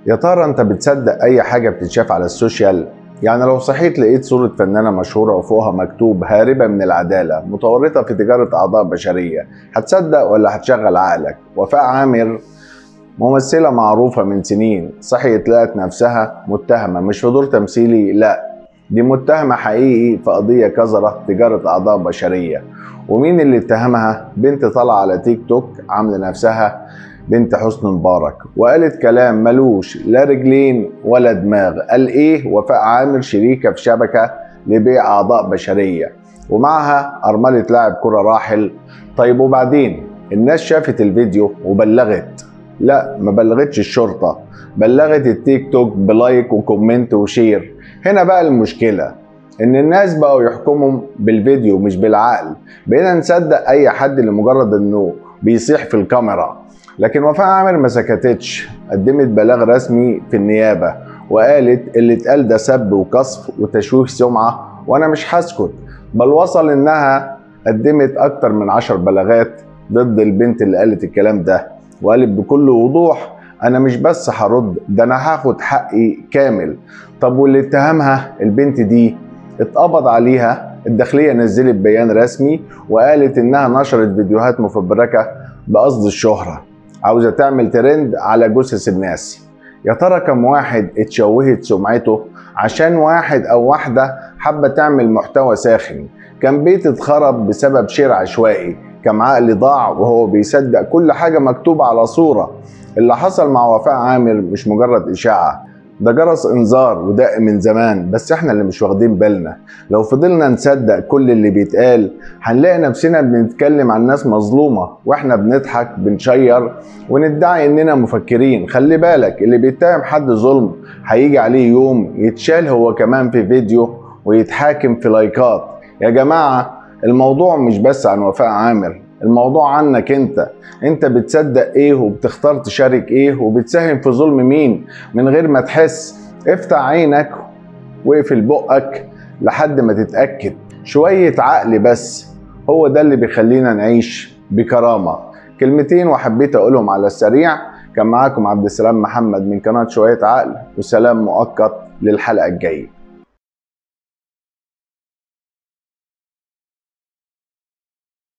يا ترى انت بتصدق اي حاجة بتتشاف على السوشيال؟ يعني لو صحيت لقيت صورة فنانة مشهورة وفوقها مكتوب هاربة من العدالة متورطة في تجارة أعضاء بشرية، هتصدق ولا هتشغل عقلك؟ وفاء عامر ممثلة معروفة من سنين صحيت لقت نفسها متهمة، مش في دور تمثيلي، لا دي متهمة حقيقي في قضية كذرة تجارة أعضاء بشرية. ومين اللي اتهمها؟ بنت طالعة على تيك توك عاملة نفسها بنت حسني مبارك وقالت كلام ملوش لا رجلين ولا دماغ. قال ايه؟ وفاء عامر شريكة في شبكة لبيع أعضاء بشرية ومعها أرملة لاعب كرة راحل. طيب وبعدين؟ الناس شافت الفيديو وبلغت. لا، ما بلغتش الشرطة، بلغت التيك توك بلايك وكومنت وشير. هنا بقى المشكلة، ان الناس بقوا يحكموا بالفيديو مش بالعقل. بقينا نصدق اي حد لمجرد انه بيصيح في الكاميرا. لكن وفاء عامر ما سكتتش، قدمت بلاغ رسمي في النيابة وقالت اللي اتقال ده سب وقصف وتشويه سمعة وانا مش هسكت. بل وصل انها قدمت اكتر من 10 بلاغات ضد البنت اللي قالت الكلام ده، وقالت بكل وضوح انا مش بس هرد، ده انا هاخد حقي كامل. طب واللي اتهمها البنت دي اتقبض عليها. الداخلية نزلت بيان رسمي وقالت انها نشرت فيديوهات مفبركة بقصد الشهرة، عاوزة تعمل ترند على جثث الناس. يا ترى كم واحد اتشوهت سمعته عشان واحد او واحدة حابة تعمل محتوى ساخن؟ كم بيت اتخرب بسبب شير عشوائي؟ كم عقل ضاع وهو بيصدق كل حاجة مكتوبة على صورة؟ اللي حصل مع وفاء عامر مش مجرد إشاعة، ده جرس انذار ودق من زمان، بس احنا اللي مش واخدين بالنا. لو فضلنا نصدق كل اللي بيتقال هنلاقي نفسنا بنتكلم عن ناس مظلومة واحنا بنضحك بنشير وندعي اننا مفكرين. خلي بالك، اللي بيتهم حد ظلم هيجي عليه يوم يتشال هو كمان في فيديو ويتحاكم في لايكات. يا جماعة، الموضوع مش بس عن وفاء عامر، الموضوع عنك انت بتصدق ايه وبتختار تشارك ايه وبتساهم في ظلم مين من غير ما تحس. افتح عينك واقفل بقك لحد ما تتأكد. شوية عقل بس هو ده اللي بيخلينا نعيش بكرامة. كلمتين وحبيت اقولهم على السريع. كان معاكم عبد السلام محمد من قناة شوية عقل، وسلام مؤقت للحلقة الجاية.